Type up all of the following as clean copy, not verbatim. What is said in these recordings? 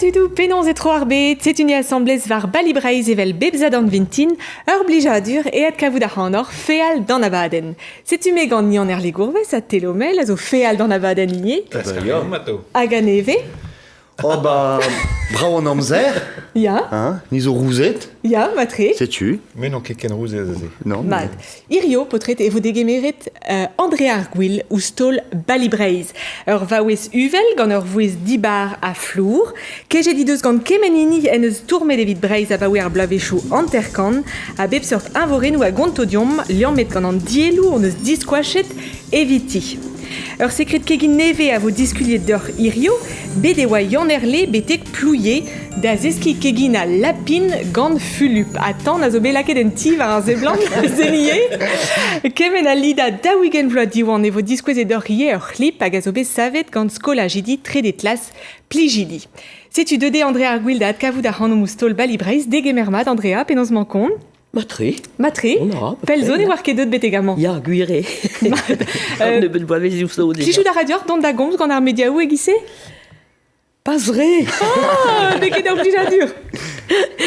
studio penons et troarbet, c'est une assemblée var balibreiz evel bebzad an vintin, blijadur et ad kavout hanor feal dans abaden. C'est une mégan ni en erle gourves à telomel, azo feal dans abaden nié. Hag an eve. Oh bah, bravo en amzer. Ya. Hein, nizo rouzet. Ya, matre. Sais-tu? Mais non, ken rouzet azé. Non. Mad. Irio potret e vo degemeret André Arguil ou stol balibreiz. Vaouez uvel gant vouez dibar a flour. Keje dideus gant kemenini en eus tourmet evit breiz a baouer blavechou anterkan, a bep sort invoren ou a gontodium, liammet gant an dielou on eus disquachet eviti. Sekret kegin neve a vo diskuliet d'or irio, bet e oa yanerle betek plouye, da zeski kegin a lapin gant fulup. Atan a zo belaket en ti war ar zeblant zeniye. Kemen a lida daouigen vloa diwan e vo diskwezet d'or ie ur c'hlip hag a zo bet savet gant skola jidi tredetlas plijidi. Setu deude André Arguil da adkavout ar c'hannom oustol balibreiz degemermat Andrea penons mankon. Matre. Matre. Pel zone e war ket deut bet egamant. Ya, guire. Ne bet boavez ouf so déjà. Kijou da radior dont da gomz gant ar mediaou egise? Pas vrai. Ah, ne ket oblijadur.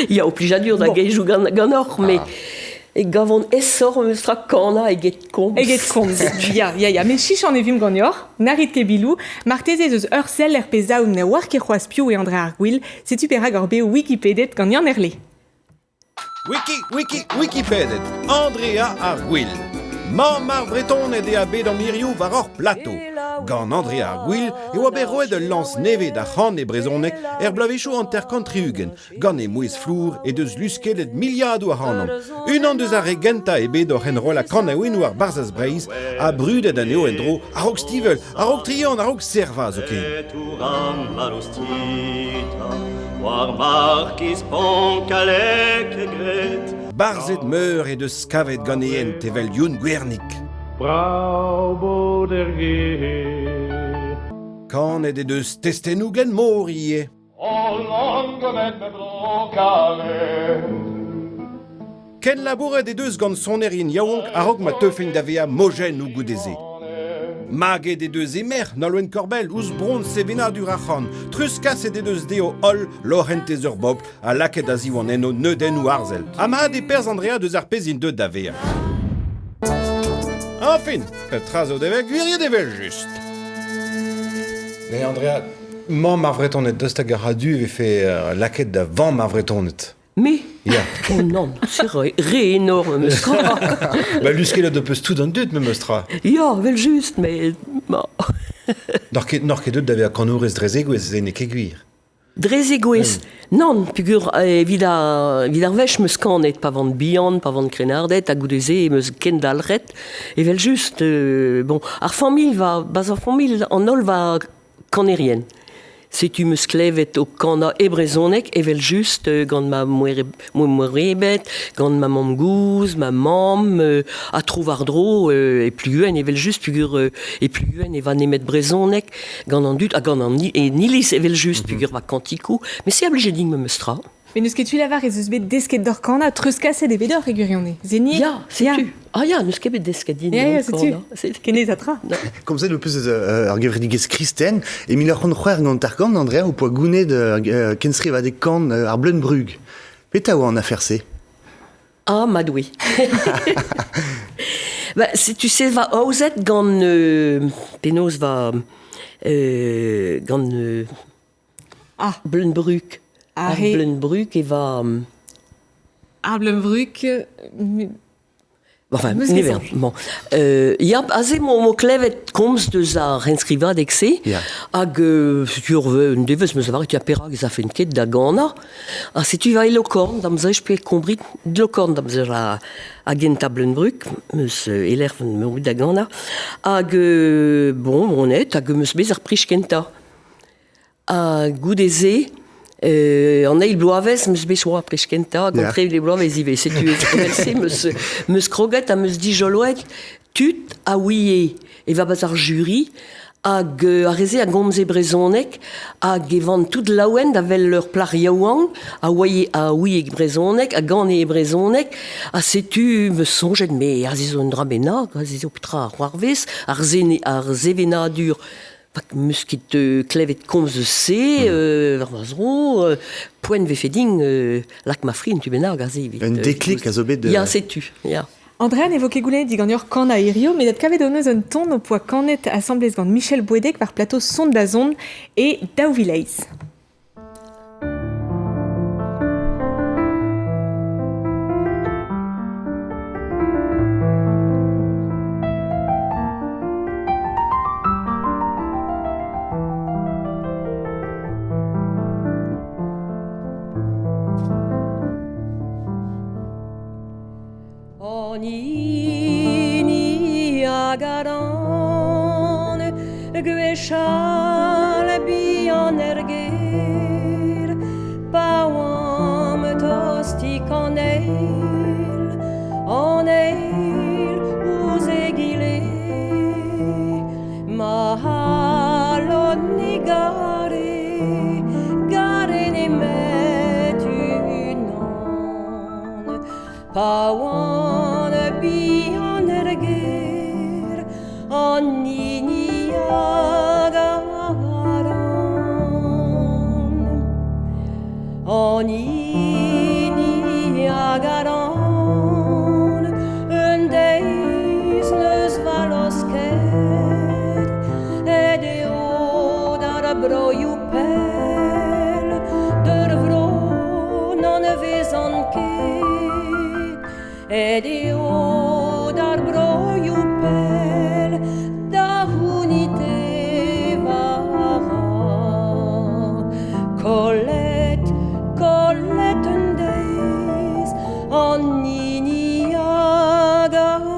Ya, oblijadur da geijou gant or, mais... E gavon essor meus tra kana eget komz. Eget komz. Ya. Men chich an evim gant yor, narit ke bilou, marteze eus ur sel er pezaoun ne war ke c'hoaz piou e André Arguil, setu perag ur beo Wikipedet gant yan erle. Wikipedia, Andrea Arguil. Mar breton et de abé dans Miriou var or plateau. Gant Andrea Arguil, e oa bet roet de lance neve da c'han e brezonek blavechou an terkantriugen, gant e mouez flour e deus lusket et miliadou a c'hanom. Un an deus a regenta e bet d'or en rol a kanaouin war barzaz breiz, a brudet an eo en dro, a rog stivel, a rog trian, a rog servaz, ok. War markiz pankalek egret. Barzet meur e deus skavet gant eent tevel youn gwernik. Bravo der gehe. Kanet e deus testennou gen mor ie. Langemet me brokale. Ken labouret e deus gant sonerien yaouank a rog ma teufen da vea mojen ou goudeze. Maget e deus emer na loen korbel ouz bron sebena dur achan. Truskas e deus deo ol lorentez ur bob a laket a ziwan eno neuden ou arzel. Ama de perz Andrea deus ar pezin deud da vea. Enfin, trazo devek gwiriet evel just. Mais Andrea, man mar vretonet deus tag ar radu e fe laket da van mar vretonet. Me? Ya. Oh non, c'est re énorme, meus tra. Ba lusket da peus tout an dut, me meus tra. Ya, vel just, mais... Nor ket dut da vea kanourez drezegouez ene ket gwir. Drezegouez. Non, pugur vid ar vech meus kanet, pa vant bihan, pa vant krenardet, a goudeze, meus ken dalret, et vel just, bon, ar famil va, baz ar famil an ol va kanerien. Setu meus klevet o kana e brezonek, e vel just gant ma moerebet, gant ma mam gouz, ma mam, a trouv ar dro, e pluen, e vel just pugur e pluen e va nemet brezonek, gant an dut, a gant an nilis e vel just pugur va kantikou, mais se ablije ding me meus tra. Mais neus ket tu lavar ez eus bet desket d'or kana, truskas e debet d'or egurione. Zeni? Ya, setu. Ah ya, neus ket bet desket din. Ya, setu. Kenez atra. Comme ça, le plus ar gevredigez kristen, et mil ar c'hant c'hwer gant tarkan, Andrea, ou poa gounet kenskriv a dek kan ar Bleunbrug. Peta oa an afer se? Ah, madoui. Bah, si tu sais, va aouzet gant penaos va gant Bleunbrug. Ah, Ar Bleunbrug e va... Ar Bleunbrug... Enfin, Meus never. kezan. Bon. Ya, aze mo klevet komz deus ar renskrivad ek se, hag setu ur un devez meus avaret ya perag ez a fen ket da gana, ha setu va elokorn, damzaj pe kombrit lokorn damzaj a genta Bleunbrug, meus elerv meurut da gana, hag, bon, monet, hag meus bez ar prich kenta. Ha goudeze, an eil bloavez, meus bet oa prech kenta, gant trev le bloavez ive. Setu meus kroget a meus dijolwet, tut a ouie, e va baz ar jury, hag a reze a gomze brezonek, hag e vant tout laouen da vel leur plar yaouan, a ouie brezonek, a gant e brezonek, a setu meus sonjet, me a zezo un dra bennak, a zezo petra ar c'hoarvez, ar zevenadur, pak muskit klevet komz de se, varmazro, poen vefeding, lak ma frin tu benag a zevit. Un déclic a zo bet de... Ya, setu, ya. Andrea n'évoquait goulet dit gagneur kan a irio, mais dat kavet onneus un ton au poids kanet assemblés gant Michel Bouedek par plateau Sonde da Zon et Daouvileiz. Ni agaran gwechal bihan erger paouam tostik an eil ouz egile ma halon ne gare ne met unan paouam bihan erger an nini agaran an nini agaran un deiz neus valosket eo dar broioù pel der vro non vezan ket eo dar broioù pel da hunite vara Colette un deiz an nini agaran.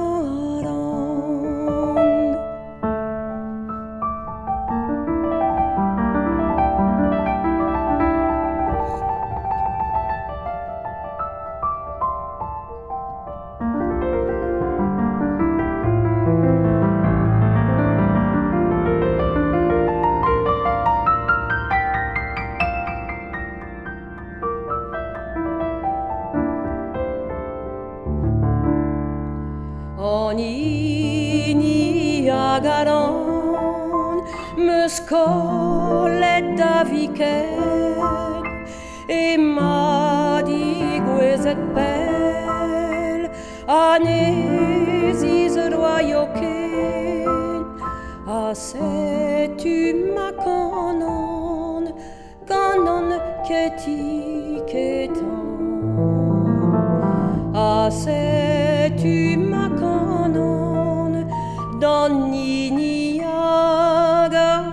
An nini agaran meus kollet da viket e madi gwezet pel anezis roio ket a setu ma kanon keti ketan a setu ma kanon dan nini agaran.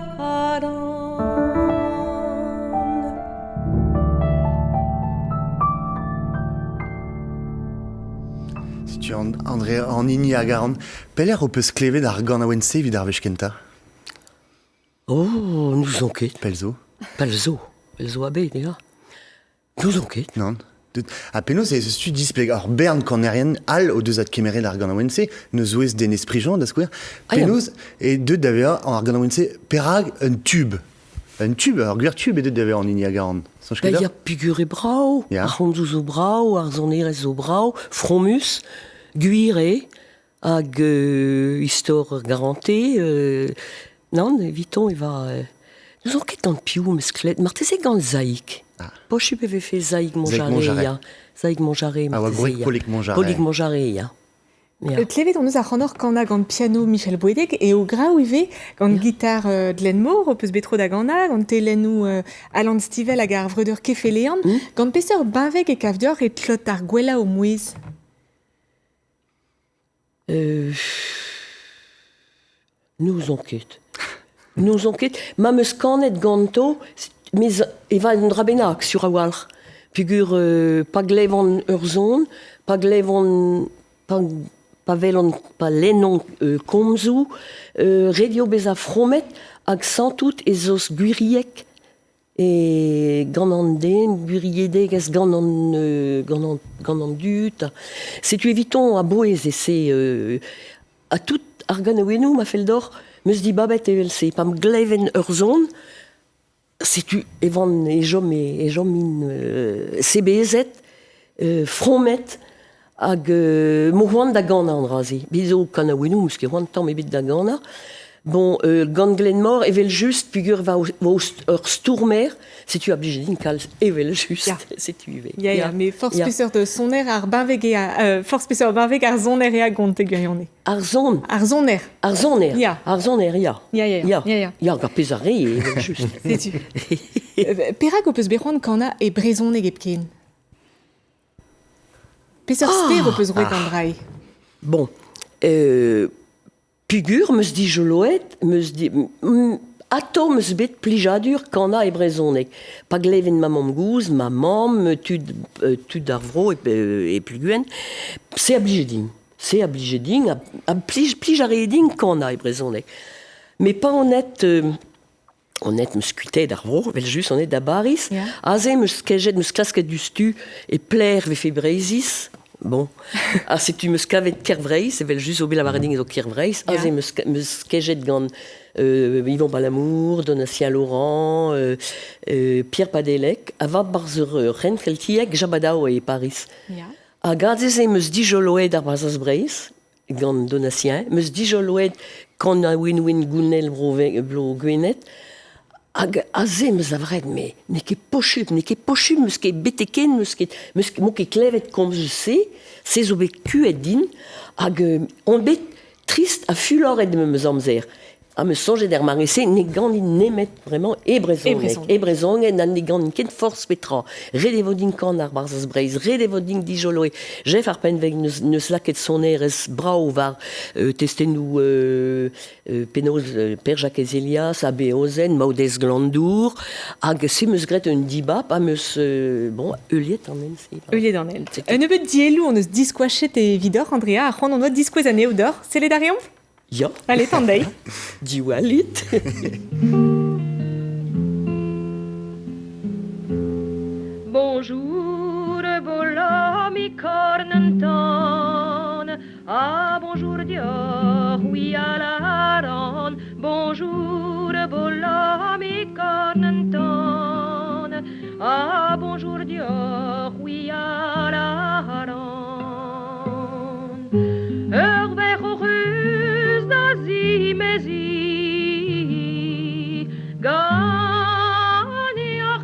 Si tu André en nini agaran, peler o peus klevet ar gant a wense vid ar vechkenta? Oh, nous on ket. Pelzo? Pelzo a bet, déjà. Nous on ket. Non. A penaos e eus tu displeg ar bern kanerien all o deus ad kemeret ar gant a wense, neus ouez den esprijan da skouer. Penaos e deud davea ar gant a wense perag un tube. Un tube, ar gwir tube e deud davea an nini agaran. Il y a pigur e brao, Ya. ar hondouz o brao, ar zonerez o brao, fromus, guire, hag istor garanté, non, eviton eva... nous on ket an piou mesklet, marteze gant zaik. Po chup eve fe zaik monjare, ya. Zaik monjare, Ah, oa gwek polik monjare. Polik monjare, ya. Ya. Klevet on eus ar c'hannor kana gant piano Michel Bouedek e o graou ive gant gitar Glenn Moore, o peus betro da gana, gant telennou Alan Stivell hag ar vreudeur kefelean, gant peseur bavek e kavdior e tlot ar gwella o mouez. Nous on ket. Nous on ket. Ma meus kanet ganto, mais eva un drabenak sur a walc'h. Pigur pa glevon ur zon, pa glevon... pa lennon komzou, redio bez a fromet, hag santout ez os guiriek, e gant an den, guiriedeg ez gant an dut. Setu eviton a boez e se... a tout ar gant ouenou ma fel d'or, meus di babet evel se, pam gleven ur zon, setu evan e jom min sebezet, fromet, hag mohuant da gana an raze. Bezo kan a ouenou, mus ket c'hoant tamm ebet da gana, Bon, gant Glenmore, evel just, pugur va ur stourmer, setu a blije din kalz evel just, Ja. setu ive. Ja, mais force Ja. peseurt de soner ar banveg force peseurt banveg ar zoner ea gont tegurione. Ar zon, Ar zoner. ja. Ja, ja. Ja, gar pezare evel just. Setu. Perak o peus beroan kana e brezoneg epken. Peseurt ster o peus roet an drai. Bon, pugur, meus di joloet, meus di... Ato meus bet plijadur kana e brezonek. Pa gleven ma mam gouz, ma mam, tud ar vro e pluguen. Se a blije din. Se a blije din, a plijare din kana e brezonek. Me pa onet... Onet meus kuitet ar vro, vel just onet da baris. Ja. Aze meus kejet, meus klasket du stu e pler ve fe breizis. Bon, setu meus kavet kervreiz, evel just obe la vareding ezo kervreiz. Ja. Aze meus kejet gant Yvon Balamour, Donatien Laurent, Pierre Padelec, ava barz ren keltiek jabadao e Paris. Ja. A gadzeze meus dijoloed ar barzaz breiz, gant Donatien, meus dijoloed kan a win gounel blo gwenet, hag aze meus avred, me ne ket pochub, meus ket beteken, meus ket mo ket klevet komz se zo bet kuet din, hag on bet trist a fuloret meus amzer. A meus sonjet er marese, ne gant in nemet vraiment e brezonget, nan ne gant in ket force petra. Red evo din kan ar barzaz breiz, red evo din dijoloe. Jef ar penveg neus laket sonerez brao var testennou penoz Per Jacques Elias, a beozen, maudez glandour, hag se meus gret un dibap, a meus, bon, euliet an en se. Euliet an el. Un ebeut dielou on eus diskouachet e vidor, Andrea, ar c'hoant on oa diskouez an eo d'or. Sele da riomf? Ja. Allez, tandei. Diwalit. Bonjour, bolami cornenton. Ah, bonjour, Dior, oui, à la ronde. Bonjour, bolami cornenton. Ah, bonjour, Dior, oui, à la ronde. Herbert heureuse d'Asie, Mésie, Gani a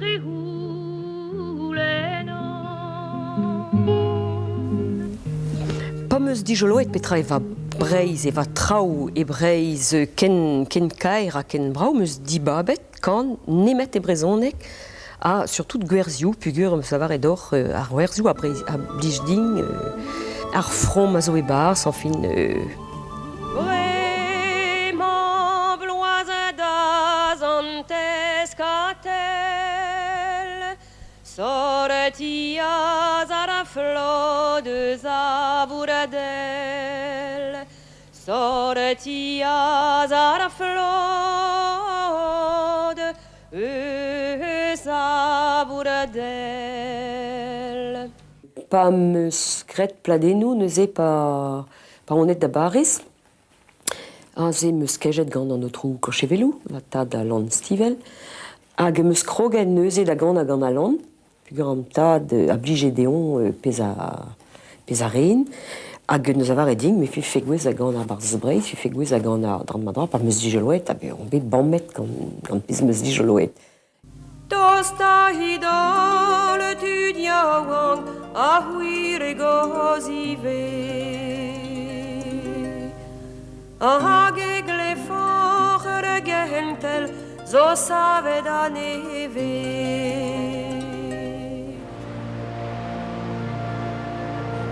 Pa meus dijoloet petra eva breiz, eva trao e breiz ken kaer a ken brao meus dibabet kan nemet e brezonek a surtout gwerzioù pugur meus lavar edor ar gwerzioù a blij din ar from a zo e bar sans fin Vraiment bloise d'azantescatel sortias a la flot de Zabouradel sortias a la flot de Zabouradel. pa meus gret pladennou neus e pa onet da baris. Aze meus kejet gant an outrou kochevelou, la tad a lan stivel, hag meus kroget neuze da gant a lan, pugur an tad a blije deon pez a ren, hag neus a var eding, me fi fegouez a gant a barz breiz, fi fegouez a gant a dran madra, par meus dijoloet, a on bet bammet gant pez meus dijoloet. Tosta idol tu diawang a huir e gozive a hage glefor regentel zo savet a neve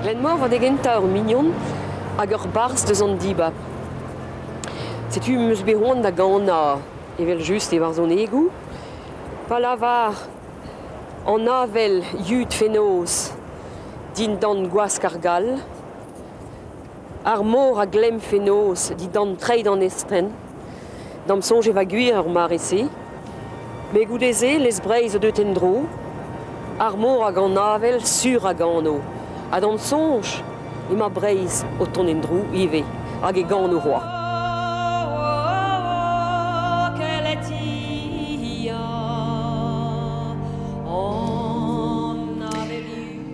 Glenmore va degenta ur mignon hag ur barz deus an dibab. Setu meus behoan da gant a evel just e war zon egou, pa lavar an avel yud fenoz din dan gwask ar gal, ar mor a glem fenoz di dan treid an estren, dam sonj eva gwir ur marese, me goudeze les breiz o deut en dro, ar mor hag an avel sur hag an o. A dan sonj ema breiz o ton en dro ive, hag e gant o roi.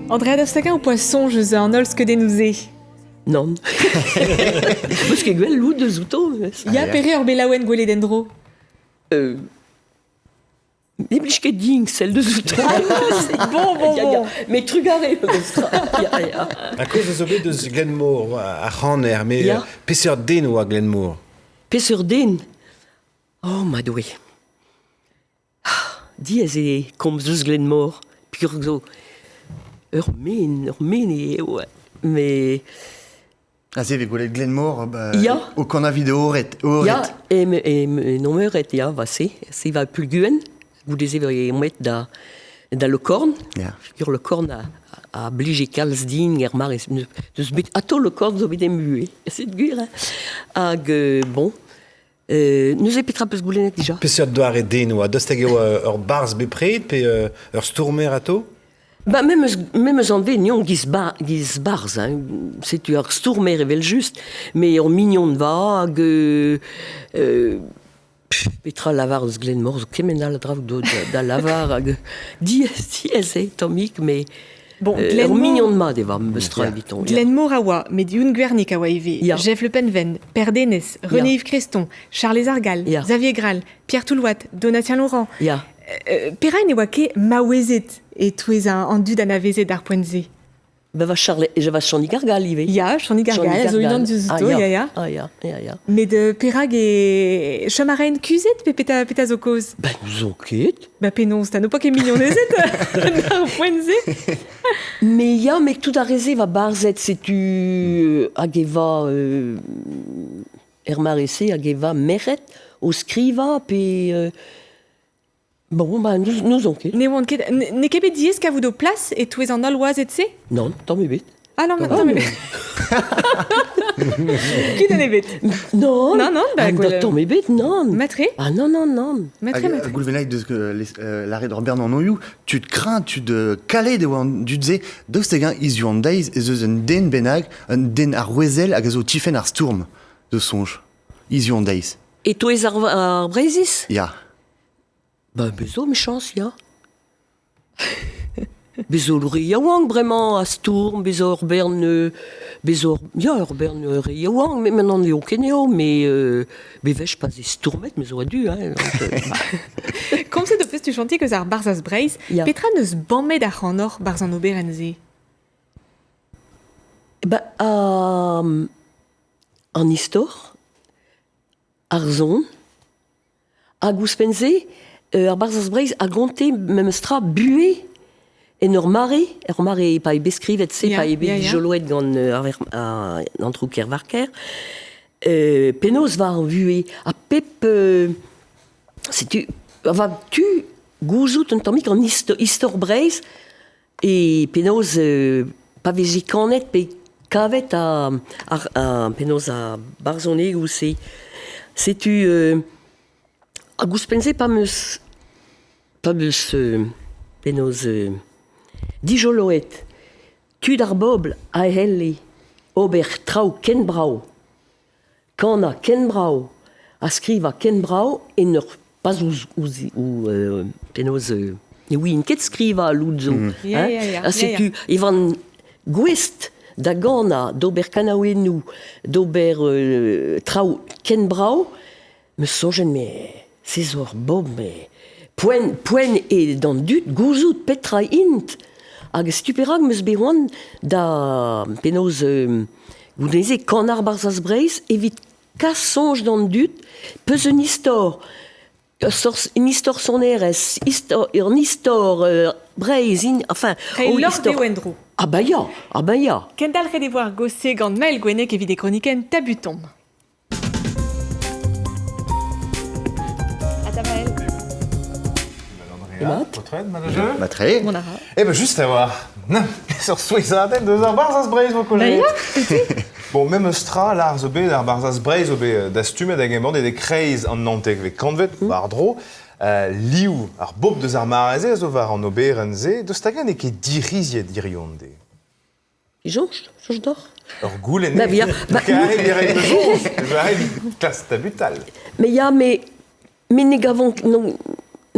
Andrea d'Avstakin ou poisson, je sais en olsk denouze. Non. Parce que gwell lout de zouto. Ya pere ur belaouen gwele dendro. Ne blij ket ding, celle de zouto. Bon. Mais trugaré, ya. À cause de zobe de Glenmore à Ranner, mais Ya. Pesser den ou à Glenmore. Pesur den. Oh, madoué. Diez e komz eus Glenmore. Pur zo. Ur men e ouais. Mais... Ah, c'est avec Goulet Glenmore, Ya. au qu'on a vidéo, Ja, non meuret, ja, va se. Se va pulguen. Vous disiez, da le corn. Ja. Sur le corn a blige kalz din, mar deus bet ato le corn zo bet emue. C'est gur, hein. Hag, bon. Nous e petra peus goulenet déjà. Pesser doare den ou à dosteg ur bars bepred, pe ur stourmer ato. Bah, même en ve, nion giz barz, hein. C'est tu ar stourmer evel just, mais en mignon de va, hag, petra lavar eus Glenmore, zo kemenal drav da lavar, hag, diez tomik, mais, Bon, ur mignon de mat eva, meus tra eviton. Glenmore a oa, met youn gwernik a oa eve. Ya. Jeff Le Penven, Per Dennis, René Yves Creston, Charles Argal, Ya. Xavier Graal, Pierre Toulouat, Donatien Laurent. Ya. Perain e oa ket maouezet e touez an dud an avezet ar poenze. Bah, je va chanter gargal, ive. Ya, chani gargal, a zo unan du zouto, ya. Ah, ya. Met perag e chomaren kuzet pe peta zo koz. Bah, nous on ket. Ba penons, ta no pa ket mignonezet ar poenze. Mais ya, mais tout a reze va barzet, c'est tu hag eva marese, hag eva meret, o skriva, pe... Bon, bah, nous on ket. Ne oan ket, ne ket bet diez ka voudo plas e touez an ol oazet se? Non, tant mieux. Ah non, non, mais... Qui donne bet? Non, bah, gwell, tant mieux, non. Matre? Ah non. Matre. Goulvenait de l'arrêt de Robert non you, tu te crains, tu te calais de wan du dze, dostegen is you on days, et zeus un den benag, un den ar wezel hag zo tifen ar stourm de songe. Is you on days. Et toi, ar brezis? Ya. Bah, bezo, méchance, ya. Bezo l'ouri yawang, vraiment, à Stourm, bezo urberne, bezo, ya, urberne yawang, mais maintenant, on est au Keneo, mais bevech pas des Stourmet, mais aurait dû, hein. Comme c'est de plus tu chantais que ar barzaz breiz, Ya. petra neus bammet ar c'hanor barz an oberenze. Bah, en histoire, Arzon, à Gouspenze, ar barzaz breiz a gonte même stra bué en ur mare pa e beskrivet se, Ya, pa e ya, ya. joloet gant an trouker varker, penaos va an bué, a pep, va tu gouzout un tammik an histor breiz, e penaos pa vezi kanet, pe kavet a penaos a barzone ou se tu a gouspense pa meus penaos dijoloet tud ar bobl a helle ober trao Ken Brau kana Ken Brau a skriva Ken Brau en ur pas ou penaos oui in ket skriva loudzo Ya, ya, ya, a se ya, tu evan gwest da gana d'ober kanaouenou d'ober trao Ken Brau me sonjen me sezor bob me poen e dan dut gouzout petra int hag stuperag meus beroan da penaos goudeze kanar barzaz breiz evit ka sonj dan dut peus un istor une histoire sonerez, une histoire breiz, enfin... Kai lor de wendro. Ah bah ya. Kendal re devoir gosse gant mael gwenek evit e kroniken tabuton. A ta mael. Portrait, manager. Matre. Mon ara. Eh ben, juste à voir. Sur Suizaden, deux ar barzaz breiz, mon collègue. Bon, même stra, l'ar zo bet, ar barzaz breiz zo bet d'astumet hag emant de kreiz an nantek vek kanvet, bar dro, liou ar bob deus ar mareze zo var an oberenze, deus tagen e ket diriziet dirionde. Jonge d'or. Ur goulennet. Bah, bien. Bah, Kare direct de jonge. Klas tabutal. Mais ya, mais ne gavon, non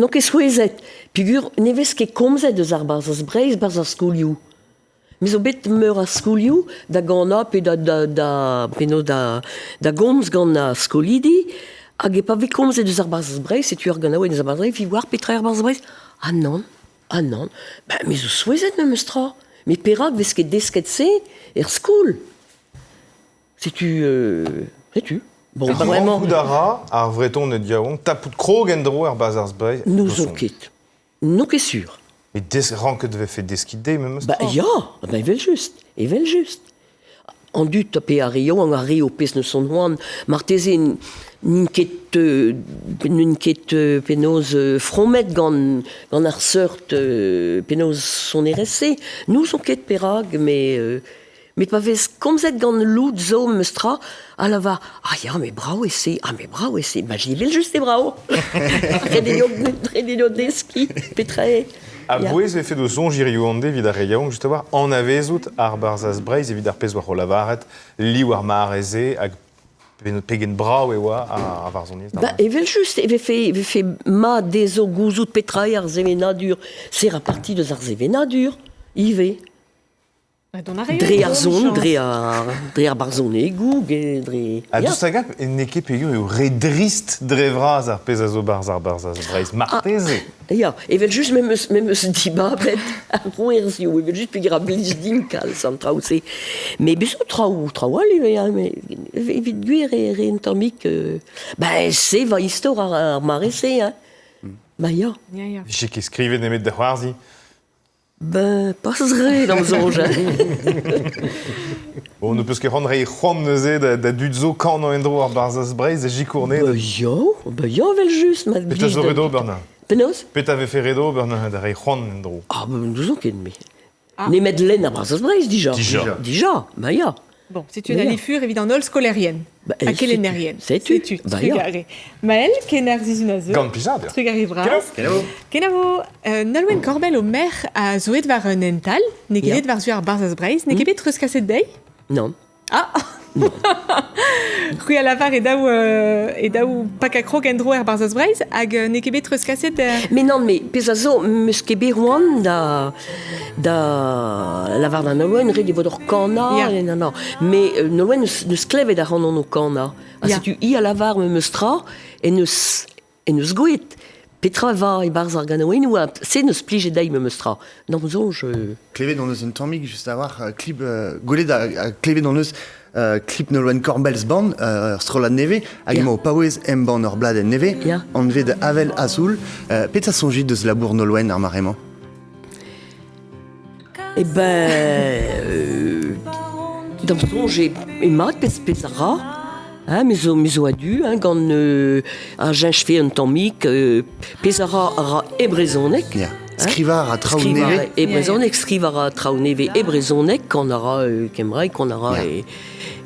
ket souezet. Pigur, nevez ket komzet deus ar barzaz breiz, barzaz skoulioù. Mais au bet meur a skolioù, da gana, pe peno da gomz gant a skolidi, hag e pa vez komz eus ar barzaz Breizh, tu ar gana oe eus ar barzaz Breizh, vi war petra ar barzaz Breizh. Ah non. Ben, mais o souezet me meustra. Mais perak vez ket desket se, skol. Sais-tu. Bon, pas vraiment. Koudara, ar vreton ne diaouan, tapout krog en dro ar barzaz Breizh. Nous on ket. Non ket sûr. Mais ranket devait fait deskidé, me meustra. Bah, ja, evel just. En dut a pe a rio, an a rio pez ne son oan, marteze n'in ket penoz fromet gant ar seurt penoz son RSC. Nous on ket perag, mais pa vez komzet gant lout zo meustra, a la va, mais bravo esse, bah j'y evel just e bravo. Redenio deski, petrae. A bouez e fait de son jirioande vid ar reiaouan, just a war, an avezout ar barzaz Breizh evit ar pez war o lavaret, li war ma areze, hag pegen brao e oa a varzoniez. Bah, evel just, eve fait ma dezo gouzout petrae ar zevenadur, ser a parti deus ar zevenadur, ive. Dre ar zon, dre ar barzonegou, dre... A deus a gap, en eke pegur eo redrist dre vraz ar pez a zo barzaz Breizh, marteze. Ja, evel just me eus diba bet ar roerzio, evel just pegur a bliz dim kal san traouse. Me bezo traoal eve, evit gwir re en tammik, se va istor ar marese, hein. Ba ya. J'ai ket skrivet nemet da c'hoarzi. Pas re d'am zonj, Bon, ne peus ket c'hant re c'hoant neuze da dud zo kan an endro ar barzaz Breizh e jikourne. Ba ya vel just. Peta zo redo, Bernard. Penaos? Peta ve fe redo, Bernard, da re c'hoant endro. Nous on ket me. Ne met len ar barzaz Breizh, dija. Ba ya. Bon, c'est une alifure évidemment nol scolarienne. À quelle énergienne? C'est-tu? Maël, kenar zizunazeu. Gant pizad. Trugari bras. Kenavo. Nolwen korbel o mer a zoet war un ental, ne kelet war zu ar barzaz Breizh, ne kebet treskaset dei? Non. Ah. Rui a lavar e daou pakakrog en dro ar barzaz Breizh, hag ne kebet treskaset... Mais non, mais pez a zo, meus ket berouan da lavar da Nolwenn red e vod ur kana, non. Mais Nolwenn neus klevet ar an o kana. Tu i a lavar me meustra, e neus goet. Petra va e barz ar ganaouin, ou se neus plije dei me meustra. Non, zonj... Klevet dans neus un tammig, just a war, klip golet a klevet dans neus klip Nolwenn Korbel's band, strola neve, hag emañ o paouez em ban ur blad en neve, an ve de avel azoul, pet a sonjit deus labour Nolwenn ar maremañ? Eh ben... D'am sonj e mat pez a ra, mezo adu, gant ar jenchfe un tammik, pez a ra e brezonek. Skrivar a traoù neve. Skrivar a traoù neve e brezonek, kan a ra kemrai, kan a ra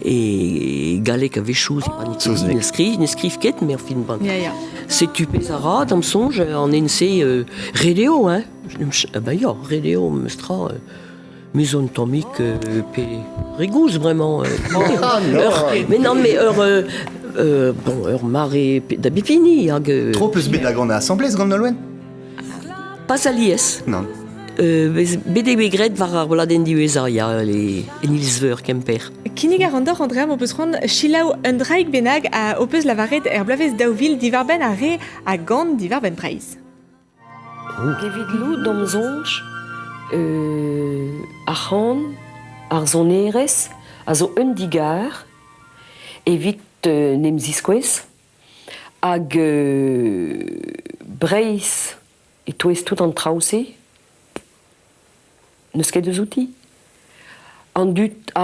e galek a vechouz, ne skriv ket, mais fin ban. Setu pez a ra, d'am sonj, an ense redeo, bah ya, redeo meustra... Mais on tammik pe regouz vraiment. Mais non, mais ur mare da bipini hag... Trop peus bet a gant a assemblez gant Nolwenn? Pas a lies. Non. Bede begret var ar bladen diwezar ya en ilsveur kemper. Kinig ar andor Andrea mo peus ran chilaou un draig benag a o peus lavaret blavez daouvil divar ben a re a gant divar ben Breizh. Gevid lou d'am zonj ar c'han, ar zonerez, a zo un digar, evit nem ziskouez, hag Breizh e toez tout an traouse, neus ket deus outi. An dut a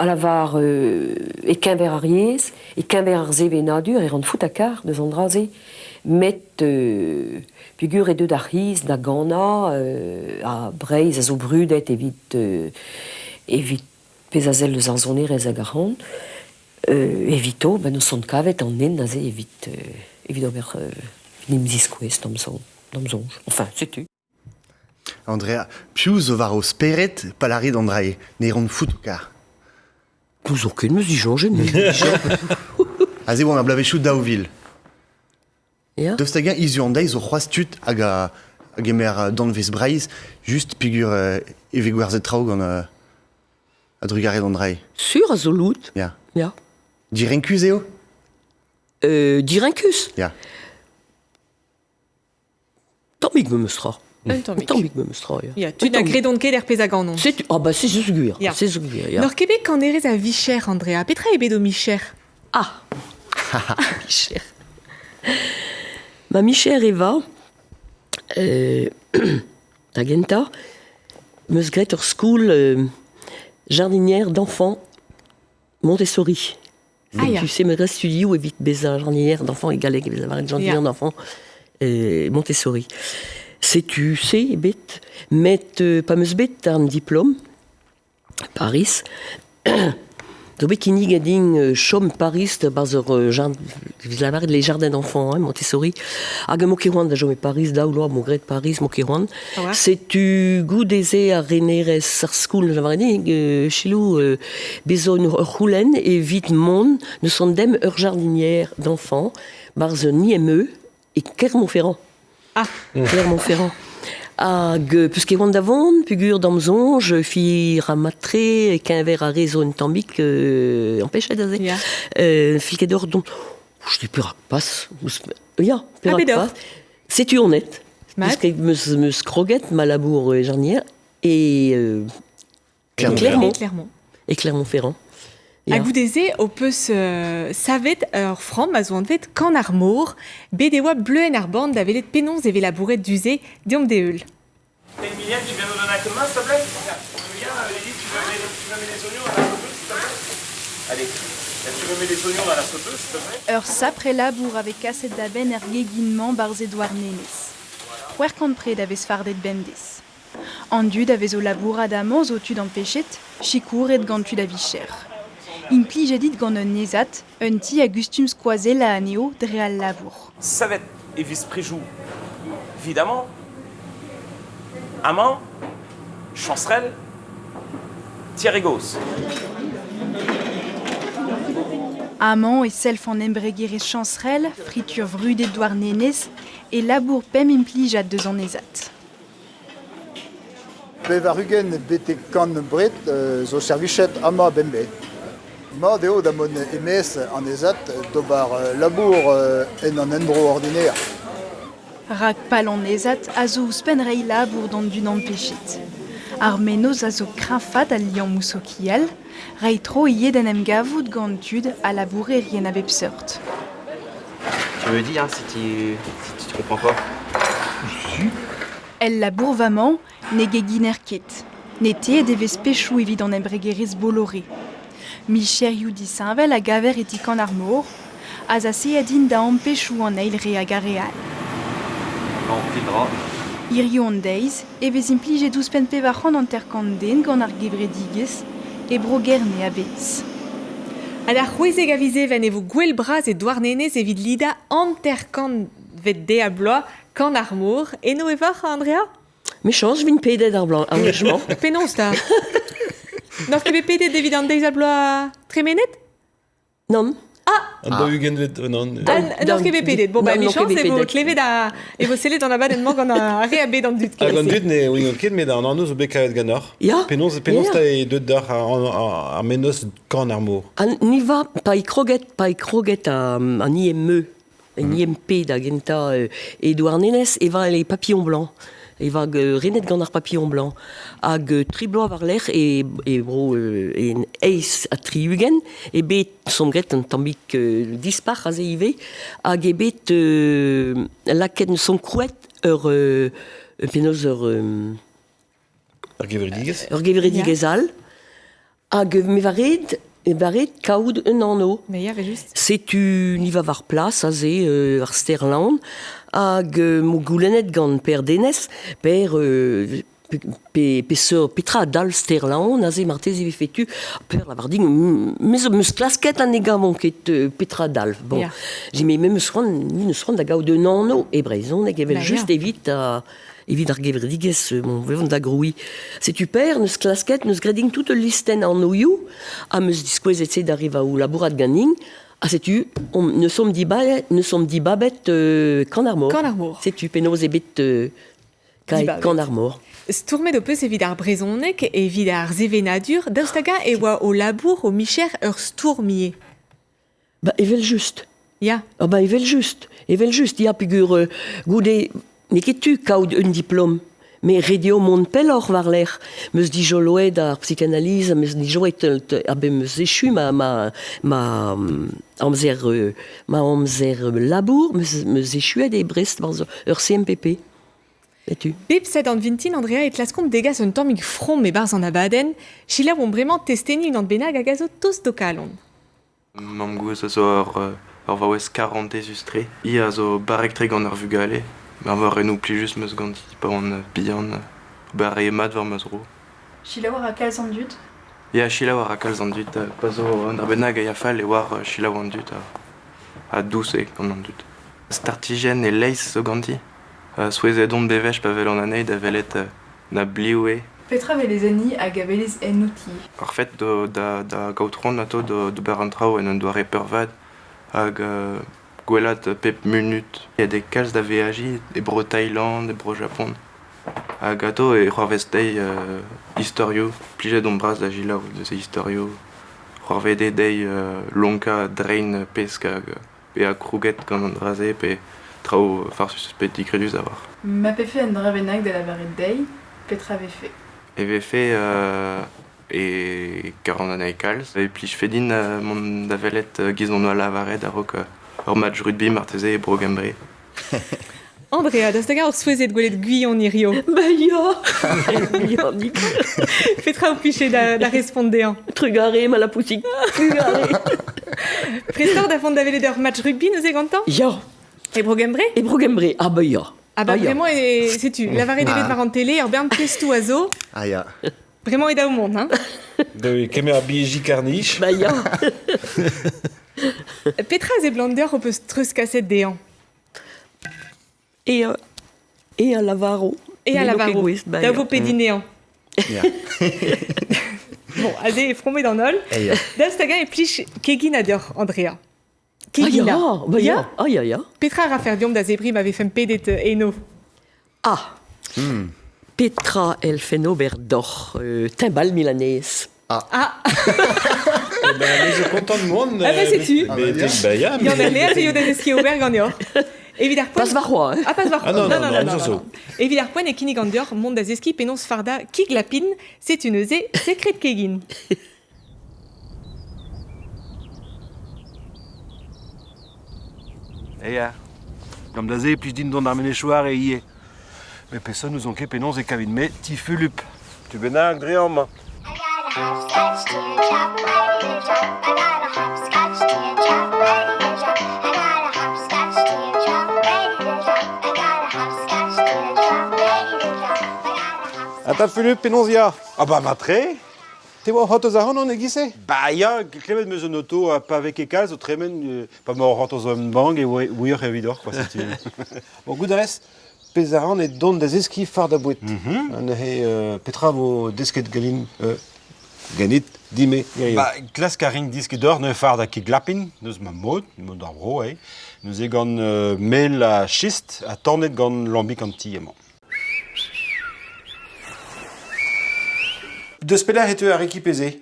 lavar e kemper ar yez, e kemper ar zevenadur, e ran fout a kar deus an draze, met pugur e deud ar hiz da gana, a Breizh a zo brudet evit pez a zel deus ar zonerez hag ar c'han, evito, neus an kavet an en aze evit ober nem ziskouez d'am zonj. Enfin, setu. Andrea, piou zo var o speret palarid an drae, ne ron fout o kar. Pouz ur ket meus dijonjet, mais... A ze oan a blavechou daouvil. Ya? Deus ta gant izu an deiz o c'hoaz tut hag gemer donvez breiz, just pigur eve gwerzet traoù gant a drugaret an drai. Sur a zo lout. Ya. Ja. Direnkuz eo? Direnkus. Ya. Tammig me meustra. Un tammig. Tammig me meustra, ja. Ya, tu na gredon ket pez a ganon. C'est ah bah c'est ce guir. Ja. C'est ce guir, ja. Nor kebek kan erez a vicher, Andrea. Petra ebe do micher. Ah. Michère. Ma Michère Eva, Tagenta, meus gret ur school jardinière d'enfants Montessori. Ah, ya. Tu sais, me reste studioù evit beza jardinière d'enfants égalek, beza varet jardinière Ya. d'enfants Montessori. Sais-tu, c'est bet, met pas meus bet un diplôme, Paris. Do bet kinnig a din chom Paris baz ur les jardins d'enfants, hein, Montessori. Hag mo ket da jome Paris, da ou loa mo gret Paris mo ket Ah ouais. C'est-tu goudeze a renerez ar skoul, j'avais dit, chilou, bezon ur roulen et vite mon, ne sont dem ur jardinière d'enfants, barz Niemeux et Clermont-Ferrand. Ah. Clermont-Ferrand. Hag, peus ket oant davon, pugur damzonj, fi ramatre, e kenver a rezo un tambik, empechet a ze. Ya. Fil ket ur don, je dis perak pas, ya, perak bedor. pas. C'est-tu honnête? Mat. Parce que meus kroget ma labour jarnière et Clermont. Clermont. Et Clermont-Ferrand. Ya. A goudeze o peus savet ur fram ma zo an vet kan ar mor, bet e oa bleuen ar band da velet penons e vel labouret duze deomp de eul. Emilia, tu viens nous donner un coup de main, s'il te plaît? Emilia, Lily, tu veux mettre les oignons dans la sauteuse, s'il te plaît? Allez, tu veux mettre les oignons dans la sauteuse, s'il te plaît? Ur sapre labour avec kaset da ben geginman barz Edouard Nenez. Wer kant pred avez fardet bemdez. An dud avez o labourat amañ zo tud an pechet, chikouret gant tud a vicher. In plijedit gant un nezat, un ti a gustum skoazel a aneo dre al labour. Savet et vice-préjou, évidemment. Amand, Chancerelle, Thierry Gauss. Amañ e self an embregere chancerel, fritur vru d'Edouard Nenez, et labour pem implijat deus an nezat. Pe varugen bete kan bret zo servichet ama bembe. Ma deo da mon emes an ezat dobar labour en an endro ordinaire. Rak pal an nezat a zo ouspen rei labour d'an dud an pechet. Ar menoz a zo krafat al lian mousso kial, rei tro yed en em gavout gant tud a labourer rien a bep seurt. Tu me dis hein, si tu comprends pas. El labour vamañ ne geginer ket. Ne te devez pechou evit an embregeriz boloré. Micher youdi sainvel a gaver etik an ar mor, a za se adin da an pechou an eil re hag a real. Non, filera. Irio an deiz, evez implije douspen pevac'han an terkant den gant ar gevredigez, e bro gerne a bez. Ad ar c'hwezeg avize ven e vo gwell braz Edouard Nenez evit lida anterkant vet de a bloa kan ar mor. Eno e vac'h, Andrea? Méchant, je vin pedet ar blanc, engagement. Penons da. Nor kebe pedet evit an deiz a bloa tremenet? Non. An da ugen vet... non. Nor kebe pedet. Bon, ba, Non, michans, kebe e vo pedet. klevet a... E vo selet an abad en mor gant a re a bet an dud. Hag an dud ne oin ket met an annoz o bet kavet gannor. Ya. Penons Ya. ta e deud d'ar ar menos kan ar mor. Ni va pa e kroget a Niemeux, Niemp da genta Edouard Nenez, e va les papillons blancs. E va renet gant ar papillon blanc. Hag triblo war l'er e bro en eis a triugen, e bet somgret un tambik dispar a zeive, hag e bet laket son krouet ur penoz ur Ar gevredigez. ur gevredigez al, hag me varet kaout un anno. Me ya, ve just. Setu ni va var plas a ze ar sterland, hag mo goulennet gant per denez, per petra dal sterland, a ze martez e fetu, per la varding, meus klasket an egavon ket petra dal. Bon, Ya. j'ai me meus ron da gaout un anno, e brezon, e gevel Ba, just ya. evit ar gevredigez, mon vevon da groui. Setu per, neus klasket, neus greding tout listen an oioù, a meus diskouezet se d'arriva ou labourat ganing, a setu, ne som di babet kan ar mor. Kan ar mor. Setu, penoz e bet Kai kan armor. Stourmet o peus evit ar brezhonek evit ar zevenadur, daostaga e oa o labour o micher ur stourmier. Bah, evel just. Ya. Ah bah, evel just. Ya, pigur, goude, ne ket tu kaout un diplôme. Mais radio mon pelor war l'air. Meus di joloet ar psychanalyse, meus di joet meus échu ma amzer labour, meus échuet e Brest war ur CMPP. Et tu? Bep set an vintin, Andrea, et laskomp degas un tammig from e barz an abaden, chila oan bremañ testeni un an benag hag a zo tost do kalon. Mam gouez a zo ur vaouez 40 ustre. I a zo barek tre gant ur vugale. Ma war renou pli just meus ganti pa an bihan. Bar e mat war meus ro. Chila war a kalz an dut? Ya, chila war a kalz an dut. Pa zo an benag a yafal e war chila war an dut a douce gant an dut. Startigen e leiz zo ganti. Souezet on bevech pa vel an aneid a velet na blioe. Petra velezani hag a velez en outi. Ar fet da gautron ato do ber an trao en an doare pervad hag gwelat pep munut. E de kalz da veaji, e bro Thailand, e bro Japon. Hag ato e c'hoarvestei historio. Plijet on bras da gila de se historio. C'hoarvede dei lonka drain pesk hag e a krouget gant an draze pe trao farsus pet dikredus a war. Ma pe fe en dravenag de la varet dei, Petra ve fe. Eve fe e 40 anei kalz. E plij fedin mont da velet gizon oa lavaret a rok ur match rugby marteze e Brogembre. Andrea, daostaga ur souezet gwelet guion irio. Bah ya, nik. Petra o piche da respondean. Trugare, ma la poussik. Trugare. Prestor da font da velet ur match rugby neuze gantan? Ya. E Brogembre? E Brogembre, ah bah ya. Ah bah vraiment, sais-tu, lavaret devet mar an tele, ur bern pestou a zo. Ah ya. Vraiment eda o mont, hein? De kemer a bieji karnich. Bah ya. Petra ze blander o peus treus kaset dean. Et à Lavaro. Et à Lavaro. Da vo pedinean. Ya. Bon, aze e frommet d'an ol. Daostaga e plij kegin a deur, Andrea. Kegina. Ah ya. Petra a rafer diom da zebri m'ave fem pedet eno. Ah. Petra el feno berdor timbal milanese. Ah. Ben, mais je content de monde. Ah bah sais-tu. Bayam. Y'en a lea zio da eski ober gant eo. Evit ar poen... Pas var roi, hein. Ah, pas var roi. Ah non. Evit ar poen e kinig an deor mont da zeski penons farda kig lapin, c'est une ze sekret kegin. Eia, gant da ze plij din don ar menechouar e ie. Me peson nous on ket penons e kavin me ti fulup. Tu benag dream ma. Ata Philippe penonzia. Ah bah ma tre. Te oa hot o zahon an e gise? Bah ya, klevet meus un auto pa vek e kalz o tremen pa ma hot o zon bang e ouier evidor quoi c'est. Bon gout arez, pezaran e don da zeski far da bouet. An e Petra vo desket galin ganit dime. Bah klas karin disket d'or ne far da ki glapin, neus ma mod ar bro Nous e gant mel a schist a tornet gant lambik an ti emañ. Deus pelec'h e teu ar ekipeze?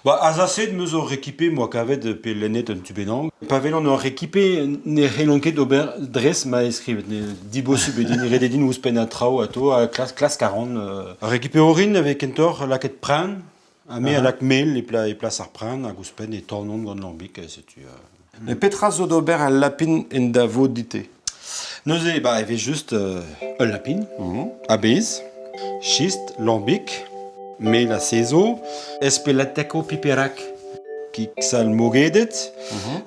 Bah, azaset meus ur ekipe moa kavet pe lennet un tubenang. Pa velan ur ekipe ne relonket ober dres ma eskrivet. Ne dibo subedin, ne rededin ouspen a trao ato a klas 40. Ur ekipe orin avec entor laket pran, a me a lak mel e plas ar pran a ouspen e tornon gant lambik, setu. Ne petra zo d'ober al lapin en da vo dite? Neuze, bah, eve just un lapin, a bez, schist, lambik, mel a sezo, espelateko piperak, ki sal mogedet,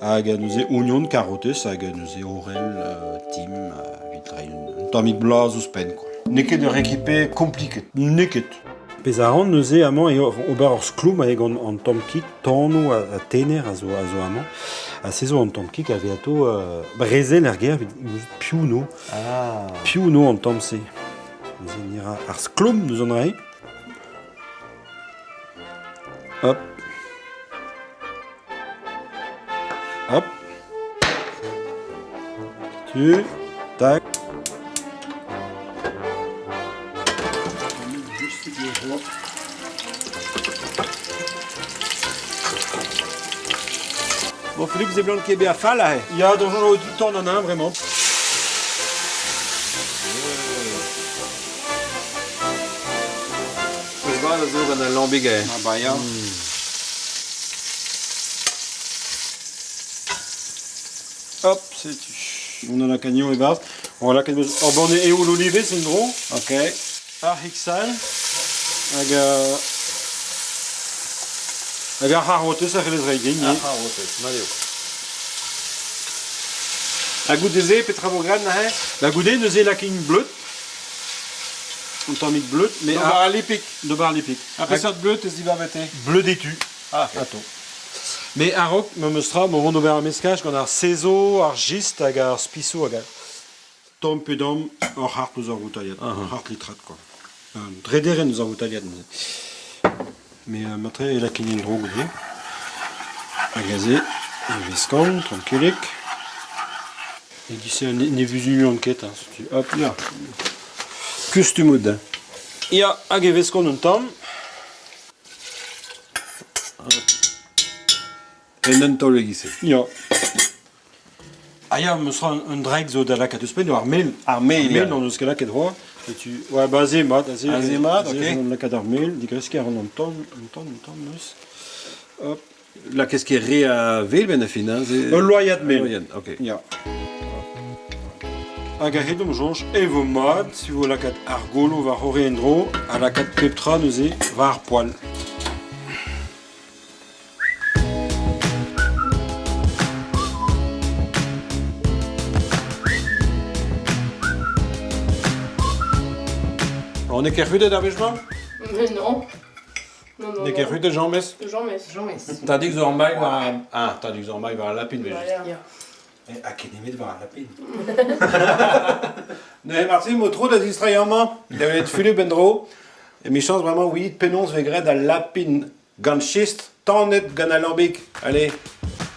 hag neuze oignon, karotes, hag neuze orel, tim, vitrai, un tamik blaz ouspen, quoi. Neket ur ekipe kompliket? Neket. Pezaran neuze amañ e ober ur skloum a egon an tamkik tano a tener a zo amañ. A sezo an tamkik a veato brezel er ger piouno. Piouno an tamse. Neuze nira ar skloum neus an rai. Hop. Hop. Tu. Tac. Bon, Philippe, c'est blanc qui est bien fait là. Il y a dans le temps, on en a un vraiment. C'est pas dans un lambiguet. Ah bah, ja. Hop, c'est tu. On a la cagnon et base. On a la cagnon. Oh, bon, et où l'olivet, c'est une drôle. Ok. Arixal. Aga harote, ça fait les raiding. La goutte des épées, travaux-grades, la goutte des la king bleut. On t'en met de bleu, mais de bar à l'épic. De bar à l'épic. Après ça, de bleu, t'es va mettre. Bleu d'étu. Ah, attends. Mais à rock, me mostra, mon rond d'ouvert à mescage, qu'on a Cézo, Argiste, agar Spisso, agar Tom Pedom, or hart nous en routaliat. Hart litrat, quoi. Dredere nous en routaliat. Mais maintenant, il a qu'il y a une drogue, agazé, et viscon, tranquillic. Et d'ici, on est vu une enquête, hein. Hop, là. Custumud. Il y a agavescon un temps. Et non toléguissé. Ja. Ah ja, me sera un drag zo de la catuspe, no armel. Armel, non, ce que là, qu'est droit. Et tu. Ouais, bah, azémat, ok. La cadarmel, digres qui a un ton, nous. Hop. Là, qu'est-ce qui est ré à ville, ben, finalement? Un loyat mel. Ok. Ja. Agahedum Georges, Evo Mod, si vous la cat Argolo va Horendro, à la cat Peptra, nous est var poil. On est qu'à de d'abégement? Non. Non. On est qu'à de Jean-Mess? Jean-Mess. T'as dit que Zormaï va. Ah, t'as dit que Zormaï va à la pine, mais Voilà. À quel niveau de voir la pine? Ne Martin, moi trop de distrayement. Il avait été Philippe Bendro. Et mes chances vraiment, oui, pénonce végret à la pine. Ganschist, tant net ganalambic. Allez,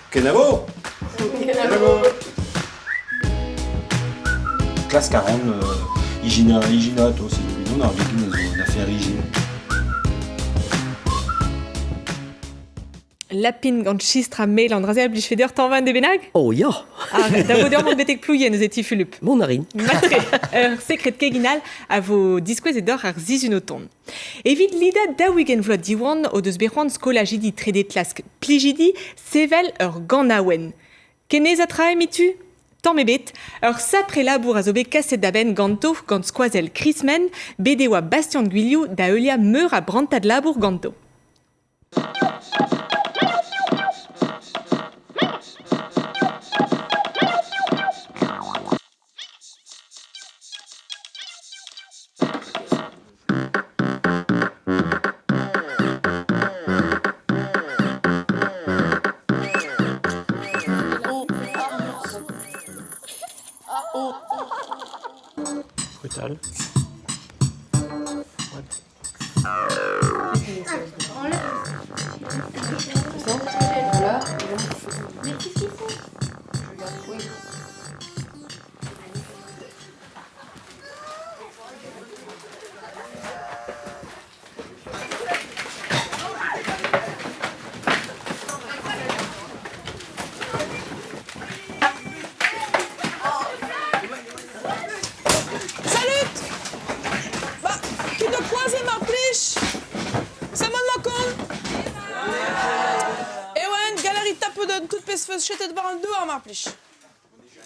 Kenavo! Classe 40, Igina, toi, c'est le nom, on a fait Hygiène. Lapin gant chistra mail an drazel blij feder tanvan de benag? Oh ja. Ah, da vo d'or mont betek plouien eus eti Philippe. Mon narin. Matre, sekret keginal a vo diskwez e d'or ar zizun o ton. Evit lida da wigen vlot diwan o deus berc'hoant skolajidi tredet lask plijidi sevel ur ganawen. Kenez a trae mitu? Tant me bet, ur sapre labour a zo bet kaset da ben ganto gant skoazel Chrismen bede oa Bastian Guiliou da eulia meur a brantad labour ganto. Brutal.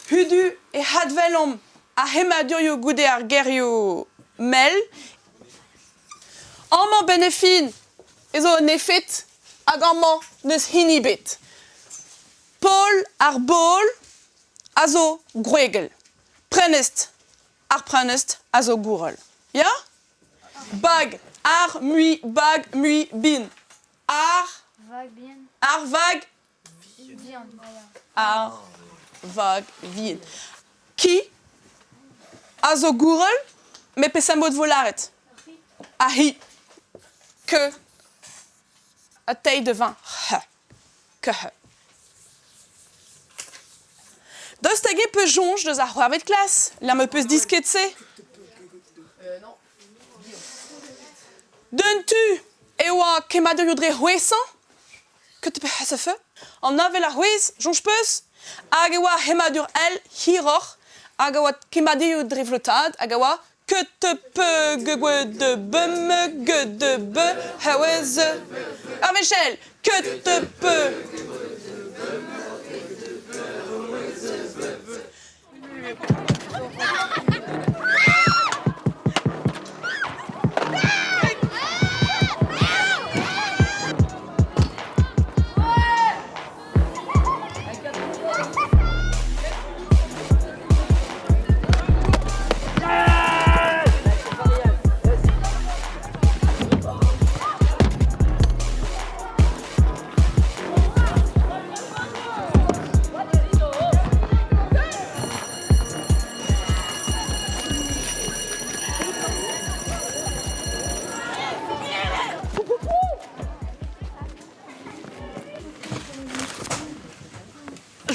Hudu e hadvelom a hemadurio goude ar gerio mel. Amman benefin ezo nefet hag amman neus hinibet. Paul ar bol a zo gwegel. Prenest ar prenest a zo gourel. Ya? Bag ar mui bag mui bin. Ar vag ar vag vin. Ki a zo gourel me pesamot volaret. A hi. Que a taille de vin. Que he. Deus tage peu jonge deus ar c'hoarvet klas. La me peus disket se. Non. D'un tu e oa kemadoù dre houessan. Que te pe ha se fe? En ave la huiz, jonge peus, hag e oa hemadur el, hiroc'h, hag e oa kemadiou driflotad, hag e oa que te peu gwe de bum, que de be, hawez. Ah, Michel, que te peu.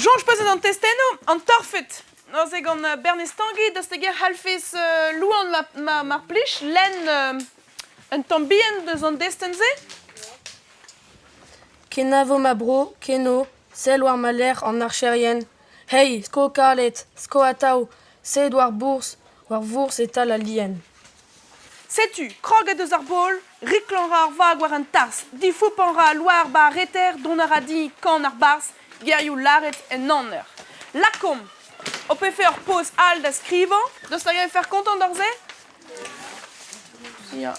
Jonge peus an testeno an torfet. Noz eg an bernestangi da steger halfez louan mar plich len un tambien deus an destenze. Kenavo ma bro, keno, sel war ma ler an archerien. Hey, sko kalet, sko atao, sed war bours eta la lien. Setu, krog e deus ar bol, riklanra ar vag war an tars, di foupanra loar ba reter don ar adi kan ar bars, gerioù laret en anner. Lakom, o pe fer pos al da skrivan, deus ta fer kontant d'arze? Ja,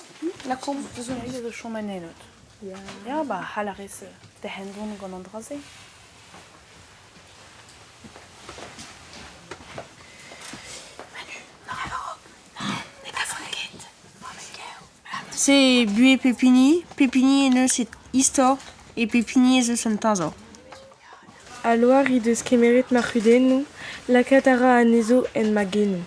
lakom, deus un ide de chomenenot. Ja, ba halarez de hendon gant an draze. C'est bué pépini ne c'est histoire et pépini c'est un tazo. A loar i deus kemerit marcudenu, la katara a nezo en magenu.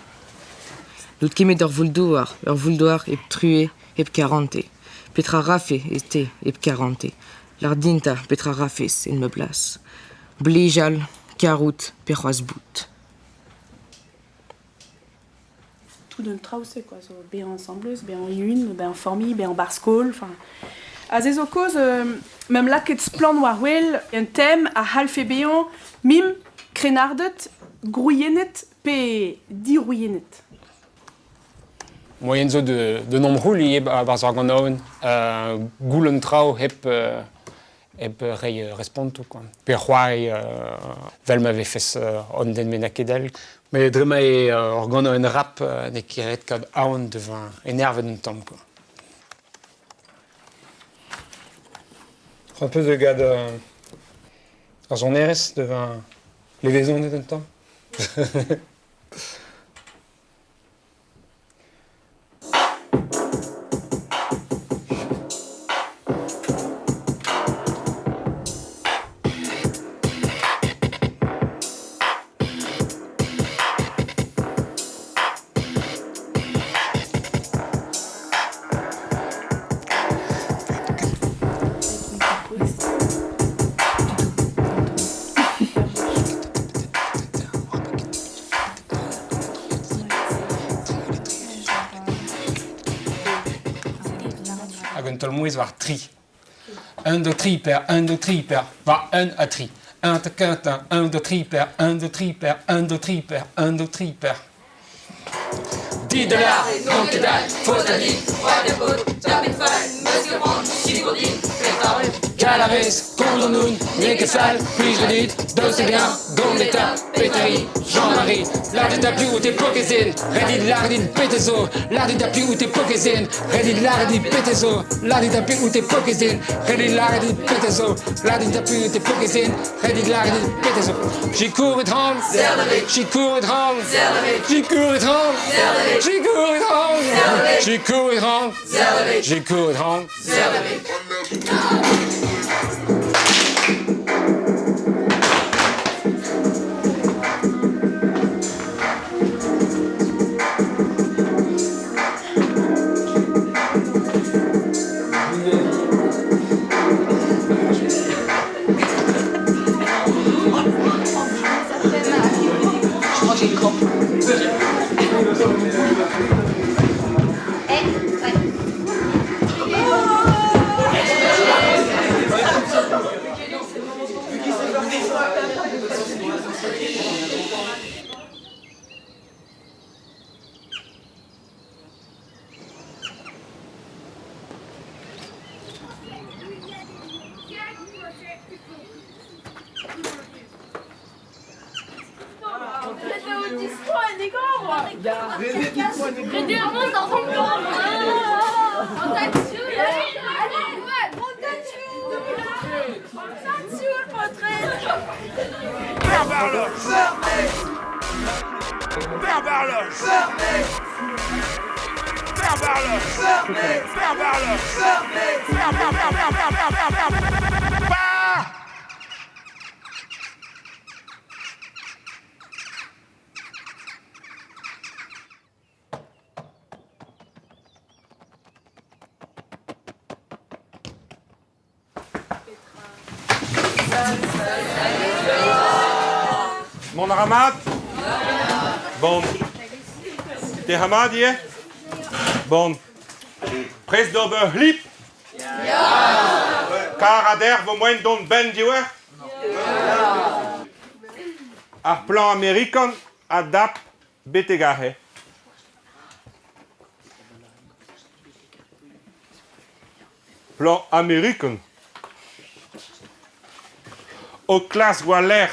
Dout kemet ur vouldoar ep trué ep 40. Petra rafe este ep 40. Lar dinta petra rafes en meublas. Blijal, karout, perroaz bout. Tout d'un trausé quoi, so be ensembleuse, be en une, be en famille, be en barskol, enfin. A zezo koz, même là ket splan war wel, un thème a halfe beon, mim, krenardet, grouillenet, pe dirouillenet. Moyen zo de nombreux liés à Barzargonaun, goulen trau hep rei respontu quoi. Per roi vel m'avait fait on den menakedel. Mais drema e organo en rap ne kiret kad aon devant énerve d'un temps quoi. Un peu de gars dans son RS devant les vaisons d'un temps. Tolmois war tri. 1, 2, 3 per 1, 2, 3 per war 1 à tri. 1 te quintin, 1, 2, 3 per 1, 2, 3 per 1, 2, 3 per 1, 2, 3 per. $10, non que dalle, faute à dire, roi de bout, tapis de faille, monsieur Brand, Chigourdine, pétard. Calaves, Condornoun, Nekefal, puis je dis, Dossébien, Gondeta, Pétari, Jean-Marie, l'ardi d'appui ou tes pokézines, Reddit l'ardi pétezo, l'ardi d'appui ou tes pokézines, Reddit l'ardi pétezo, l'ardi d'appui ou tes pokézines, Reddit l'ardi pétezo, l'ardi d'appui ou tes pokézines, Reddit l'ardi pétezo. J'y cours et tremble, j'y cours et tremble, j'y cours et tremble, j'y cours et tremble, j'y cours et tremble, j'y cours et tremble. Mon Ramat? Bon. T'es Hamad hier? Bon. Pres d'ober hlip? Ja. Karader vo moen don ben diwer? Ja. Ar plan Amerikan adap betegahe. Plan Amerikan. O klas waler.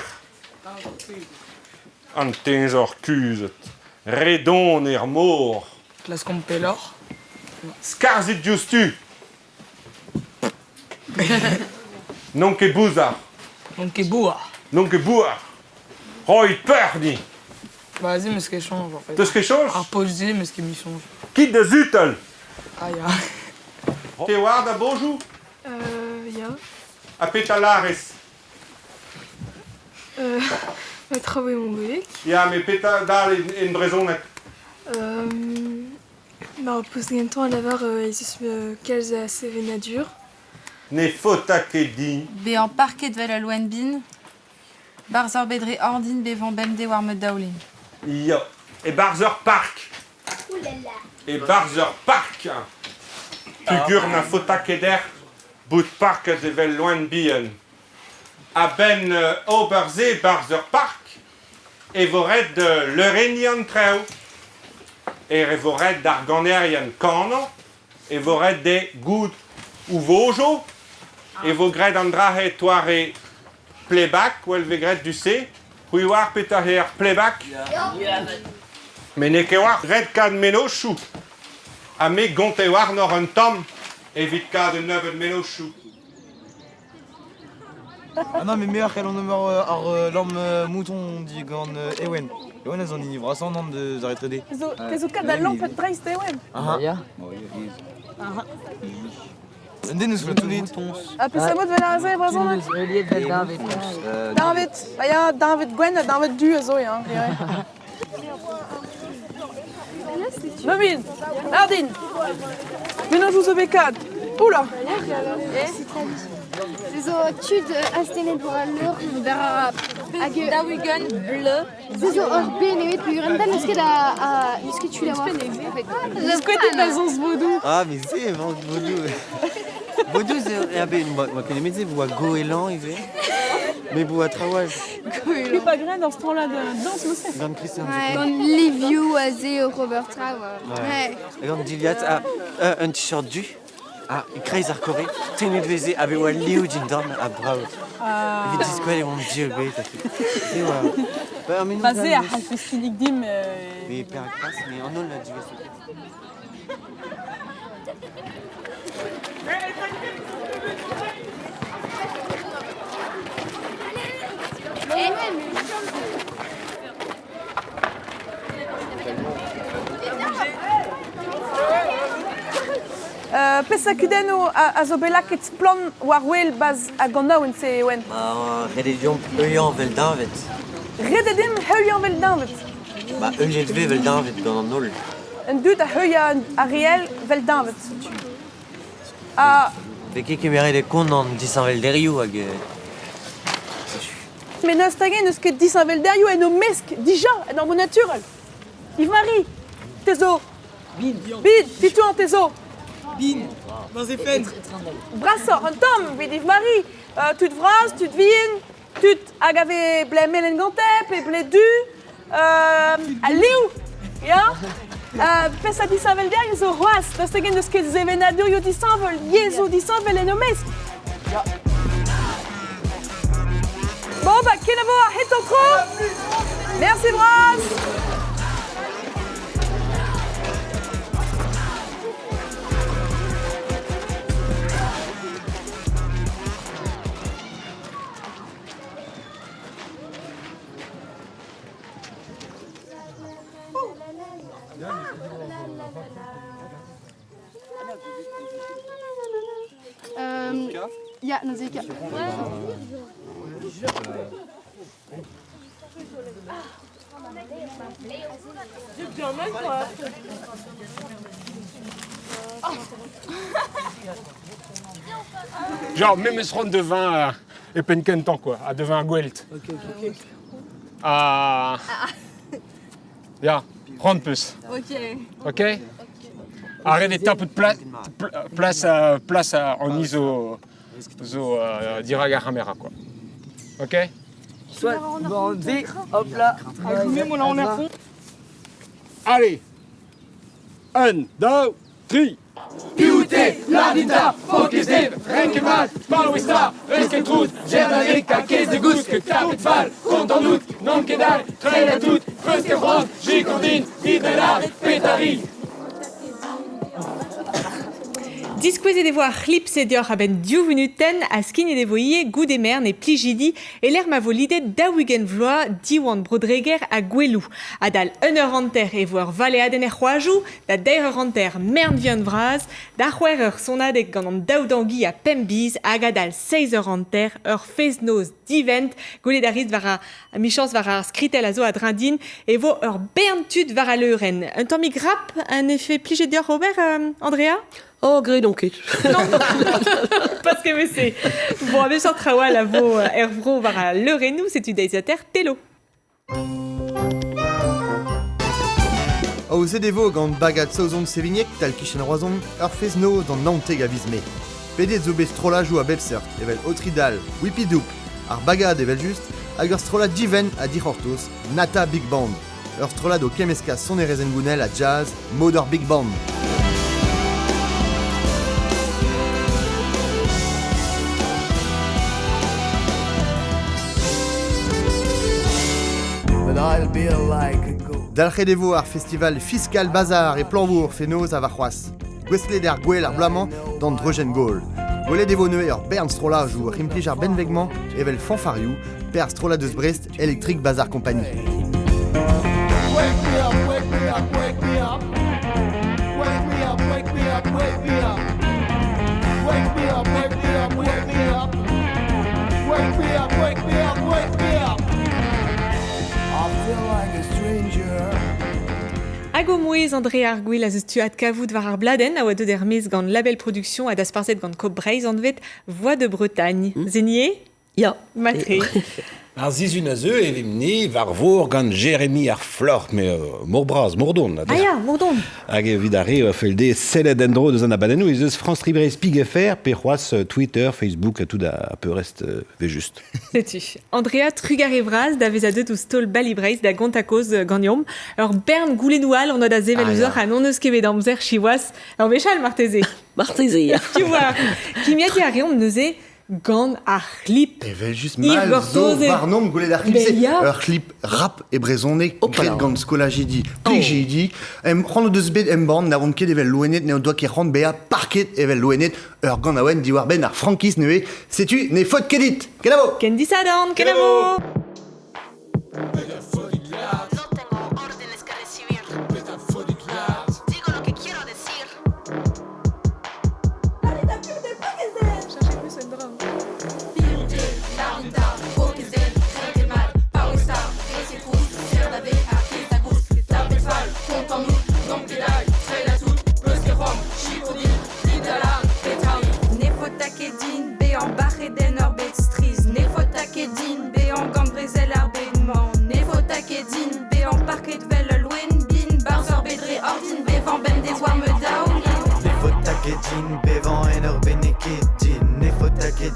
An tenzor kuzet. Redon mor. Klas kompelor. Skarzit justu. Non ket bouzar. Non ket boa. Non ket boa. Roi peur ni. Vas-y, mais ce qui change en fait. Deus ket change? Ar posé, mais ce qui m'y change. Kit de zutel. Ah, ya. Te war da bonjou? Ja. A petalares. We trouwen mon bebek. Ja, me peta dal en brezonet. Ma repose gen temps à l'avoir isus kelz a sevenadur. Ne fota ket din. Be an parket vel a loen bin. Barzor bedre ordin bevan bemde war me daoulin. Ja. E Barzer Park. E Barzer Park. Figur na fota keder. Bout park de vel loen bien. A ben Oberze Barzer Park. E voret de Lorenian treu. E voret d'Arganerian Kano. E voret de Goud ou Vojo. E vo gred an drahe toare playback, ou el vegret du C. Hui war peta her playback. Men ne ke war red kad meno chou. A me gonte war nor un tom. Evit kad un neuf meno chou. Ah non, mais meilleur qu'elle en demeure l'homme mouton dit gant Ewen. Ewen elles en ivre sans nom de zarretrede. Kezo kad a lamp dreist ewen. Ah ja. Ende nous le toulit. A pesamot vel a ze brezon. David. Ja, David Gwen a David du zo ja. David. Ardin. Veno jou zo bekat. Oula. Zo tud astenen pour l'or der hag dawigan bleu. Zo or benevet puren dan eske da eske tu la voir. Eske tu da zons vodou. Ah mais c'est vraiment vodou. Vodou c'est ben moi que les médecins voient goéland il fait. Mais vous à travail. Il pas grain dans ce temps-là de danse aussi. Dans Christian. Ouais. Liviu azé Robert Trau. Ouais. Et donc Gilliat a un t-shirt du. Ah, Kreis ar Corée, tenet veze a bewa liou din dorn a brao. Evit diskwel e mon dieu bet. C'est wa. Basé à halfeskinik dim. Mais per akras, mais en ol la digaso. Pesakudeno a zo belak et plan war wel baz a ganaouen se ewen. Rededion euian vel davet. Rededim heuian vel davet. Ba euiet ve vel davet gant an ol. Un dud a heuia a réel vel davet. Veke kemere de kon an disan vel derioù hag... Mais neus tagen eus ket disan vel derioù en o mesk dija en ar natural. Yves-Marie, tezo. Bin, titou an tezo. Bin, dans les fenêtres. Brassor, un tom, vid Yves-Marie. Tut vras, tut vin, tut hag ave ble melen gantep e ble du. A liou, ya? Pesa disan vel derioù zo roaz. Neus tagen eus ket zevenadur yo disan vel, yezo disan vel en o mesk. Bon, bah, Kenavo a hit au trop. Merci, Brass. Ja, dan zeker. Genre, même ce rond de vin et penkentan, quoi, à de vin à Guelt. Ah. Ja, rond plus. Ok? Arrête un peu de place en iso diraga ramera, quoi. Ok? Soit, bon, dit, hop là. On est à fond. Allez! 1, 2, 3! Piute, Lardita, Fokesdev, Renkemal, Pauista, Esketrut, Gerdarik, Akes de Gusk, Kapitval, Contendout, Nankedal, Trailatout, Fuskerron, Gicordine, Idela, Petari. Disqueze de voir clips et dior haben 10 minuten a skin et devoie goût des mern et pligidi et l'air ma volide da wigen vloa diwan brodreger a gwelou. Adal 1 heure enter et voir valéaden er c'hoajou, da 2 heure enter mern vian vraz, da c'houer sonadek gant an daoudangui a pembiz hag adal 6 heure enter ur feznoz d'event goulet ariz var a michans var ar skritel a zo a drindin et vo ur berntud var a leuren. Un temps mi grap un effet pligé dior Robert, Andrea? Oh, gré donc. Parce que mais c'est bon, avec son travail à vos Hervro va le renou, c'est une daisater Tello. Au Zedevo gant bagad sauzon Sevignac tal kichen roazon ur fezno dans Nanteg a vizme. Pedet zo bet strolajou a Belseurt, evel Otridal, Wipidoup, ar bagad evel just, hag ur strola diven a Dichortos, Nata Big Band. Ur strolad o kemeska son e rezen gounel a jazz, Modor Big Band. Dalc'hedevo ar festival Fiscal Bazar e Planbourg fenoz a varc'hoaz. Gweslet ar gwell ar blamant d'an Drogen Gol. Gwelet evo neue ur bern strolaj ou rimplij ar benvegman evel fanfariou per strola deus Brest Electric Bazar Company. Wake me up, wake me up, wake me up. Wake me up, wake me up, wake me up. Wake me up, wake me up, wake me up. Wake me up, wake me up, wake me up. I feel like a stranger. Ago mouez André Arguil a zeus tuat kavout var ar bladen a oa deud ermez gant label production a dasparzet gant Cob Breiz an vet Voix de Bretagne. Zenier? Ja. Matre. Ar zizun a zeu evim ni var vor gant Jérémy ar flor, me morbraz, mordon. Ah ya, mordon. Hag evit ar re felde sellet endro deus an abadennou, ez eus France Libre Spig FR, pe c'hoaz Twitter, Facebook, a tout a peu rest ve just. Setu. Andrea trugar evraz da vez a deud ou stol balibreiz da gont a koz gagnom. Ur bern goulenoual on a da zevel ouzor an on eus kevet amzer chivoaz. Ur vechal marteze. Marteze, ya. Tu vois, kimiat ya reon neuze gant ar clip. Evel just mal zo varnom goulet ar clip se. Ur clip rap e brezonek gret gant skolajidi. Pligidi. C'hant o deus bet emborn na vont ket evel loenet ne o doa ket c'hant bea parket evel loenet ur gant aouen diwar ben ar frankis neue. Setu ne faute ket dit. Kenavo! Ken disadan, kenavo!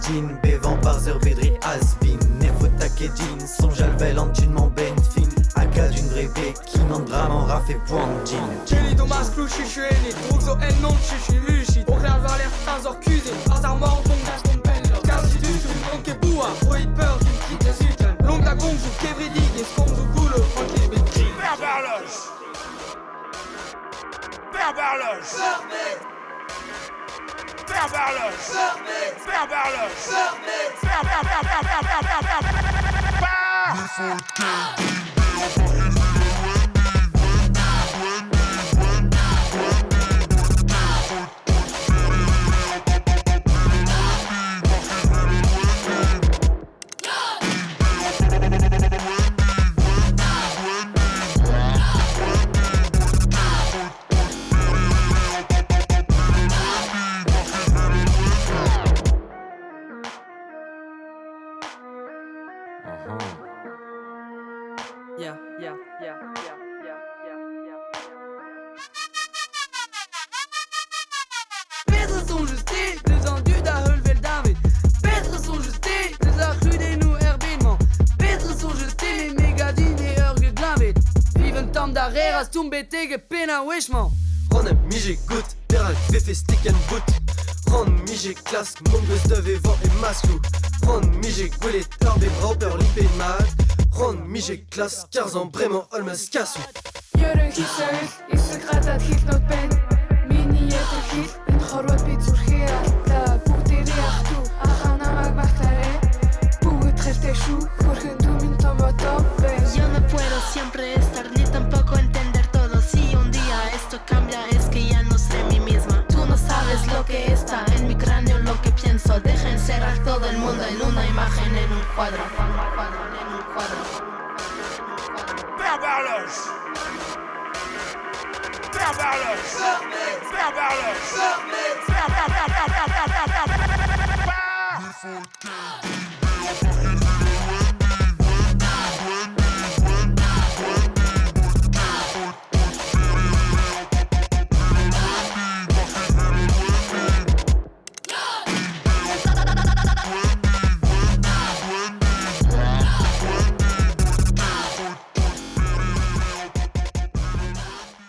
Jean, bevan barzer bedri asbin Nefo takedin, son jalvel antunement ben fin Aka d'une vraie béquine, en drame en raf et point jean Kelly dommage clou chuchueni, drugs au en non chuchu luchi Au clair vers l'air tazor cusé, hasard mort donc gage ton belle Quasi du tout, donc est boua, au hyper d'une quitte sultan bonjour, Kevridig, et Skonzo Gulo, Frankie Betri. Père Barloche. Père Barloche. Père Barloche. Père Barloche. Petre sont justés, deux ans du da Hulvel David. Petre sont justés, deux a crude nous herbénement. Petre sont justés, les mégadines et Urge Glavet. Viven tam d'arrêt, as tumbete pena wishman. Ron Mijé Gut, Perak, Fefe Stick and Boot. Ron Mijé Class, Mongus de Vivant et Mascou. Ron Mijé Goulet, Tarbe Brauper, Lippe Mat. Ron Mijé Class, Karzan, Bremen, Olmes, Kassou. Jörg Hissauð, í sekretat hitt not ben. Mini etter hitt, en horvat bitsur hera. Da búti reachtu, achana magmachtare. Búi trefte shu, jorgendu min tomo tope. Yo no puedo siempre estar ni tampoco entender todo. Si un día esto cambia es que ya no sé mí misma. Tú no sabes lo que está en mi cráneo, lo que pienso. Deja encerrar todo el mundo en una imagen, en un cuadro. En un cuadro. Père Barloche. Père Barloche. Père Barloche. Père Barloche.